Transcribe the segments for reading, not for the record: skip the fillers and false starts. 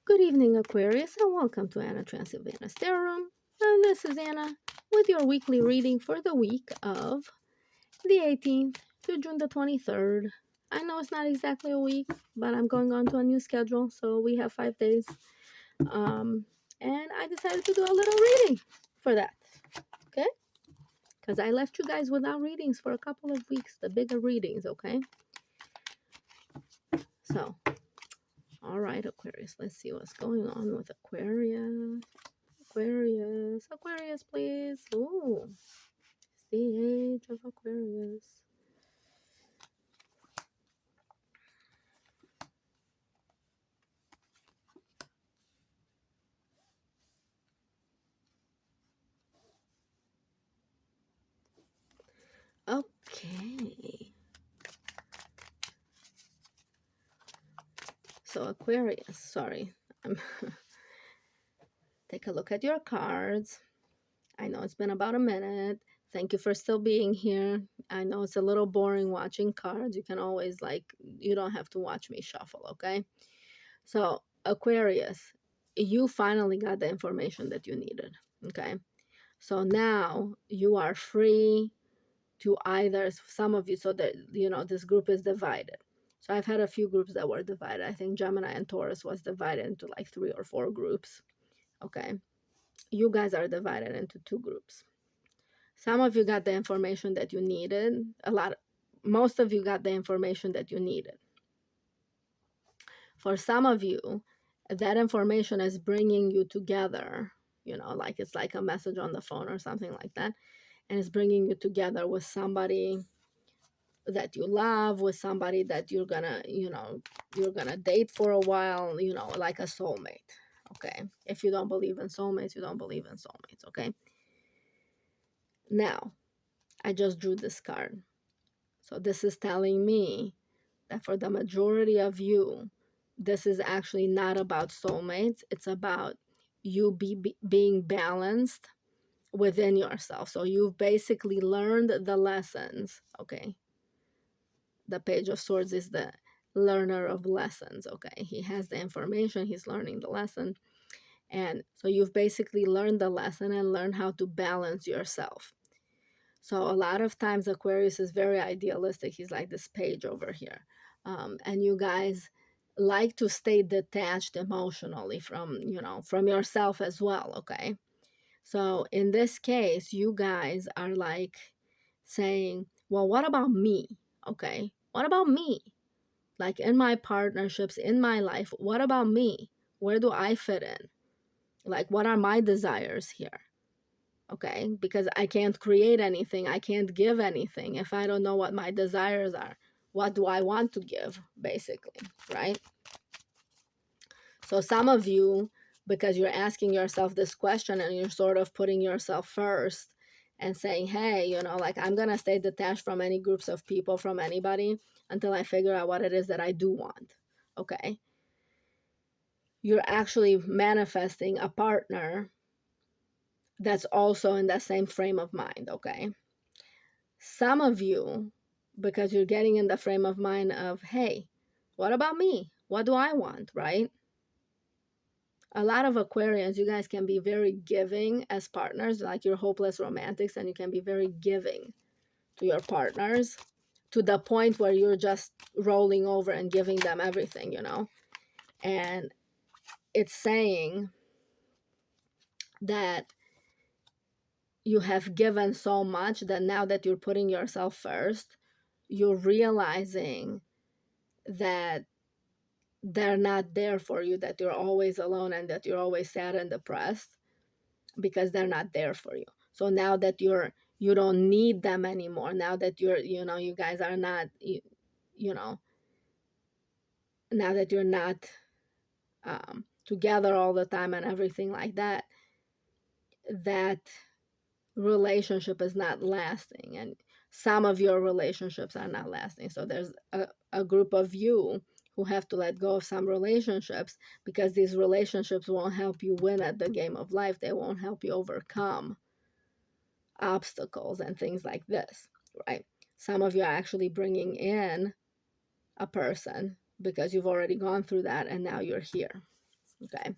Good evening, Aquarius, and welcome to Anna Transylvania's Tarot Room. And this is Anna with your weekly reading for the week of the 18th to June the 23rd. I know it's not exactly a week, but I'm going on to a new schedule, so we have 5 days. And I decided to do a little reading for that, okay? Because I left you guys without readings for a couple of weeks, the bigger readings, okay? So, all right, Aquarius, let's see what's going on with Aquarius. Aquarius, please. Oh, it's the age of Aquarius. Okay. So Aquarius, sorry. Take a look at your cards. I know it's been about a minute. Thank you for still being here. I know it's a little boring watching cards. You can always you don't have to watch me shuffle, okay? So Aquarius, you finally got the information that you needed, okay? So now you are free to either, some of you, so that this group is divided. So I've had a few groups that were divided. I think Gemini and Taurus was divided into like 3 or 4 groups. Okay, you guys are divided into 2 groups. Some of you got the information that you needed. Most of you got the information that you needed. For some of you, that information is bringing you together, like it's like a message on the phone or something like that, and it's bringing you together with somebody that you love, with somebody that you're gonna date for a while, like a soulmate. Okay, if you don't believe in soulmates, you don't believe in soulmates. Okay, now I just drew this card, so this is telling me that for the majority of you, this is actually not about soulmates. It's about you being balanced within yourself. So you've basically learned the lessons. Okay, the Page of Swords is the learner of lessons. Okay, he has the information, he's learning the lesson. And so you've basically learned the lesson and learned how to balance yourself. So a lot of times Aquarius is very idealistic. He's like this page over here. And you guys like to stay detached emotionally from yourself as well. Okay, so in this case, you guys are like saying, well, what about me? Okay, what about me? Like in my partnerships, in my life, what about me? Where do I fit in? Like, what are my desires here? Okay, because I can't create anything, I can't give anything if I don't know what my desires are. What do I want to give, basically, right? So some of you, because you're asking yourself this question and you're sort of putting yourself first and saying, hey, like I'm going to stay detached from any groups of people, from anybody, until I figure out what it is that I do want. Okay. You're actually manifesting a partner that's also in that same frame of mind. Okay. Some of you, because you're getting in the frame of mind of, hey, what about me? What do I want? Right? A lot of Aquarians, you guys can be very giving as partners, like you're hopeless romantics, and you can be very giving to your partners to the point where you're just rolling over and giving them everything, and it's saying that you have given so much that now that you're putting yourself first, you're realizing that they're not there for you, that you're always alone and that you're always sad and depressed because they're not there for you. So now that you don't need them anymore, now that you guys are not, now that you're not together all the time and everything like that, that relationship is not lasting, and some of your relationships are not lasting. So there's a group of you who have to let go of some relationships because these relationships won't help you win at the game of life. They won't help you overcome obstacles and things like this, right? Some of you are actually bringing in a person because you've already gone through that and now you're here. Okay.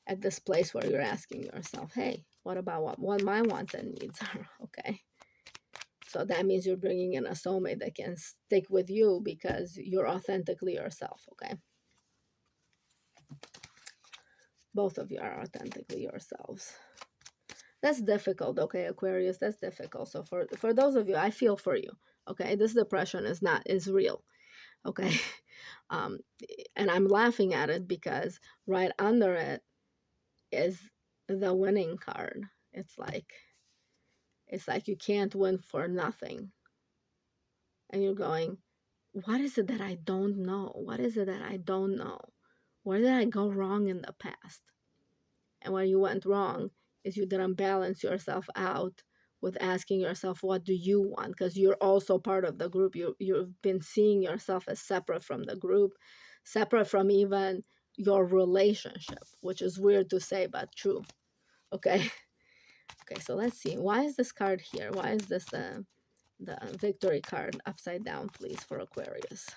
At this place where you're asking yourself, hey, what about what my wants and needs are? Okay. So that means you're bringing in a soulmate that can stick with you because you're authentically yourself. Okay. Both of you are authentically yourselves. That's difficult, okay, Aquarius. That's difficult. So for those of you, I feel for you. Okay, this depression is real. Okay, um, and I'm laughing at it because right under it is the winning card. It's like you can't win for nothing, and you're going, what is it that I don't know? What is it that I don't know? Where did I go wrong in the past? And where you went wrong is you didn't balance yourself out with asking yourself, what do you want? Because you're also part of the group. You've been seeing yourself as separate from the group, separate from even your relationship, which is weird to say, but true. Okay. Okay, so let's see. Why is this card here? Why is this the victory card upside down, please, for Aquarius?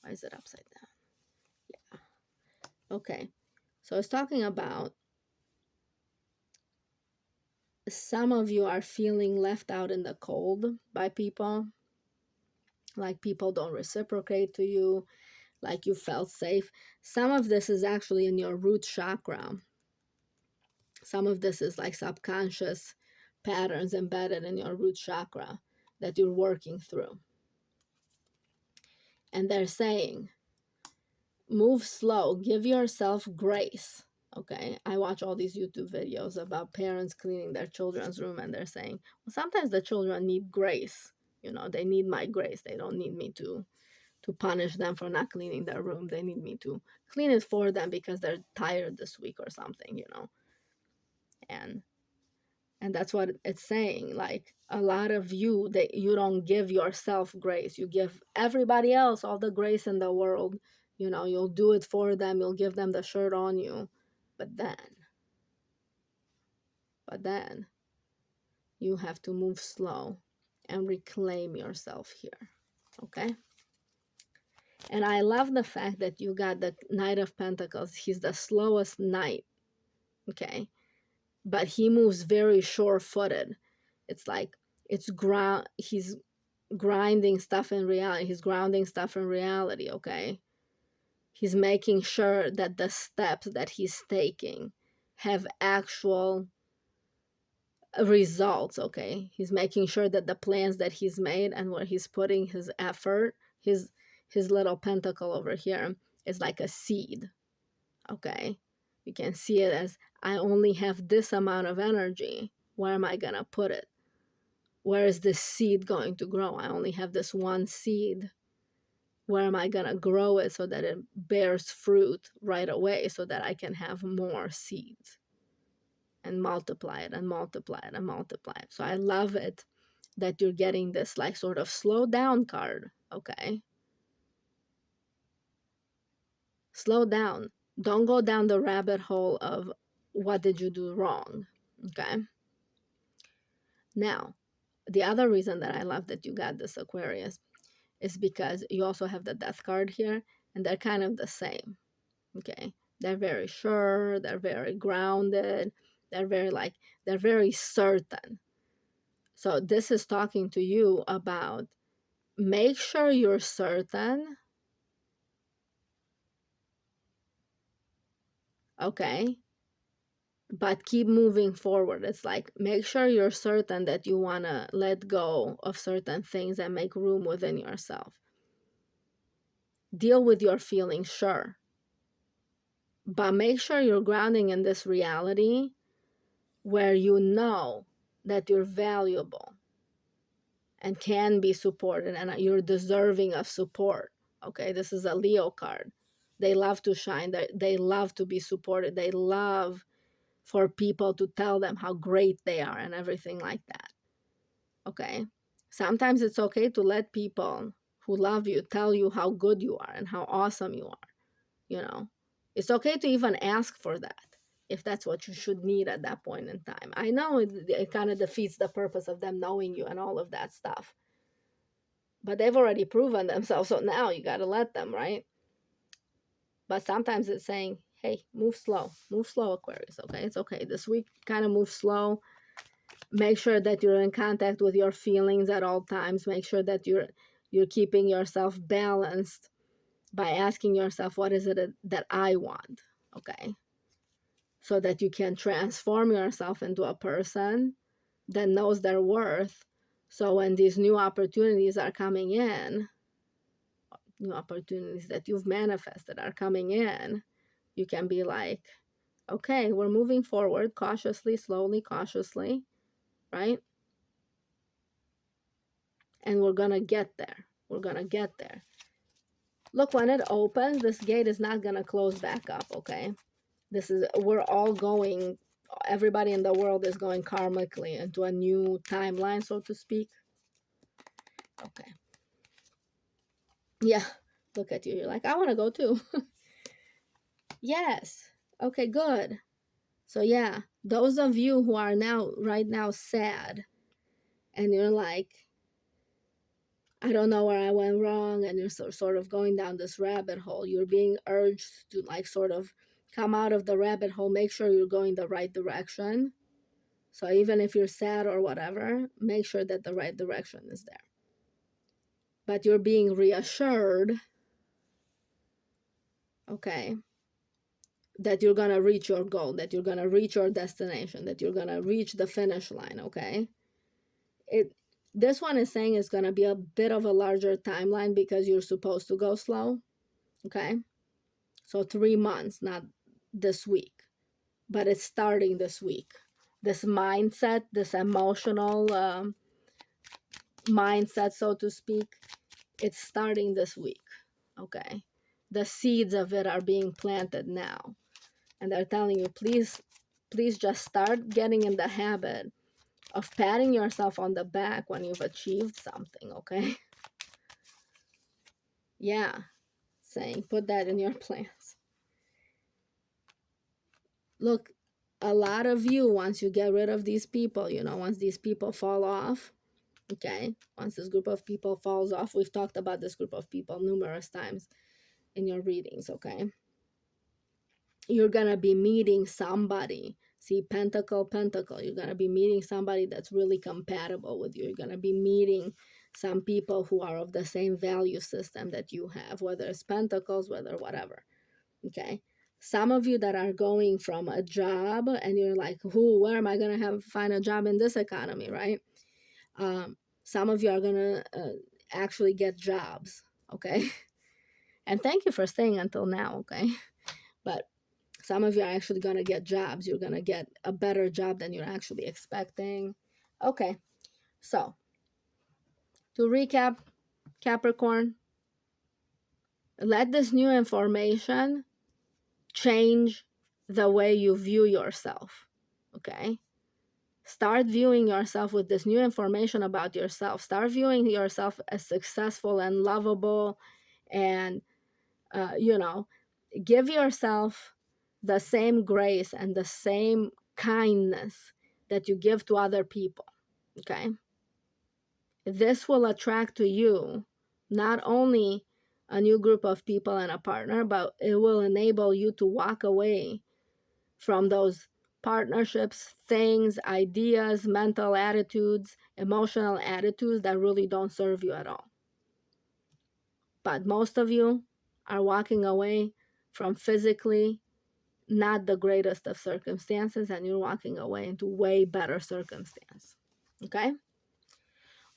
Why is it upside down? Yeah. Okay. So it's talking about some of you are feeling left out in the cold by people, like people don't reciprocate to you, like you felt safe. Some of this is actually in your root chakra. Some of this is like subconscious patterns embedded in your root chakra that you're working through. And they're saying, move slow, give yourself grace. Okay, I watch all these YouTube videos about parents cleaning their children's room, and they're saying, well, sometimes the children need grace. They need my grace. They don't need me to punish them for not cleaning their room. They need me to clean it for them because they're tired this week or something. And that's what it's saying. Like, a lot of you, that you don't give yourself grace. You give everybody else all the grace in the world. You'll do it for them. You'll give them the shirt on you. But then you have to move slow and reclaim yourself here. Okay. And I love the fact that you got the Knight of Pentacles. He's the slowest knight. Okay. But he moves very sure-footed. It's like he's grinding stuff in reality. He's grounding stuff in reality. Okay. He's making sure that the steps that he's taking have actual results. Okay. He's making sure that the plans that he's made and where he's putting his effort, his little pentacle over here is like a seed. Okay. You can see it as, I only have this amount of energy. Where am I going to put it? Where is this seed going to grow? I only have this one seed. Where am I going to grow it so that it bears fruit right away so that I can have more seeds and multiply it and multiply it and multiply it? So I love it that you're getting this like sort of slow down card. Okay. Slow down. Don't go down the rabbit hole of what did you do wrong. Okay. Now, the other reason that I love that you got this, Aquarius, is because you also have the death card here, and they're kind of the same. Okay. They're very sure, they're very grounded, they're very certain. So this is talking to you about, make sure you're certain. Okay. But keep moving forward. It's like, make sure you're certain that you want to let go of certain things and make room within yourself. Deal with your feelings, sure. But make sure you're grounding in this reality where you know that you're valuable and can be supported and you're deserving of support. Okay, this is a Leo card. They love to shine. They love to be supported. They love for people to tell them how great they are and everything like that. Okay. Sometimes it's okay to let people who love you tell you how good you are and how awesome you are. It's okay to even ask for that if that's what you should need at that point in time. I know it kind of defeats the purpose of them knowing you and all of that stuff, but they've already proven themselves, so now you got to let them, right? But sometimes it's saying, hey, move slow, Aquarius. Okay, it's okay. This week kind of move slow. Make sure that you're in contact with your feelings at all times. Make sure that you're keeping yourself balanced by asking yourself, what is it that I want? Okay, so that you can transform yourself into a person that knows their worth. So when these new opportunities are coming in, new opportunities that you've manifested are coming in, you can be like, okay, we're moving forward cautiously, slowly, cautiously, right? And we're going to get there. We're going to get there. Look, when it opens, this gate is not going to close back up, okay? We're all going, everybody in the world is going karmically into a new timeline, so to speak. Okay. Yeah, look at you. You're like, I want to go too. Yes. Okay, good. So yeah, those of you who are right now sad, and you're like, I don't know where I went wrong, and you're sort of going down this rabbit hole, you're being urged to like sort of come out of the rabbit hole. Make sure you're going the right direction. So even if you're sad or whatever, make sure that the right direction is there. But you're being reassured, okay, that you're going to reach your goal, that you're going to reach your destination, that you're going to reach the finish line, okay? This one is saying it's going to be a bit of a larger timeline because you're supposed to go slow, okay? So 3 months, not this week, but it's starting this week. This mindset, this emotional mindset, so to speak, it's starting this week, okay? The seeds of it are being planted now. And they're telling you, please just start getting in the habit of patting yourself on the back when you've achieved something, okay? Yeah, saying put that in your plans. Look, a lot of you, once you get rid of these people, once these people fall off, okay, once this group of people falls off, we've talked about this group of people numerous times in your readings, okay? You're gonna be meeting somebody. See, pentacle, you're gonna be meeting somebody that's really compatible with you. You're gonna be meeting some people who are of the same value system that you have, whether it's pentacles, whether whatever, okay? Some of you that are going from a job and you're like, where am I gonna find a job in this economy, right? Some of you are gonna actually get jobs, okay? And thank you for staying until now, okay? But some of you are actually going to get jobs. You're going to get a better job than you're actually expecting. Okay, so to recap, Capricorn, let this new information change the way you view yourself, okay? Start viewing yourself with this new information about yourself. Start viewing yourself as successful and lovable, and, give yourself the same grace and the same kindness that you give to other people, okay? This will attract to you not only a new group of people and a partner, but it will enable you to walk away from those partnerships, things, ideas, mental attitudes, emotional attitudes that really don't serve you at all. But most of you are walking away from physically not the greatest of circumstances, and you're walking away into way better circumstance. Okay?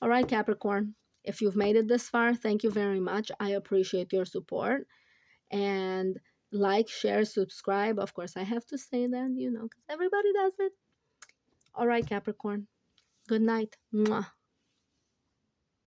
All right, Capricorn. If you've made it this far, thank you very much. I appreciate your support. And like, share, subscribe. Of course, I have to say that, because everybody does it. All right, Capricorn. Good night. Mwah.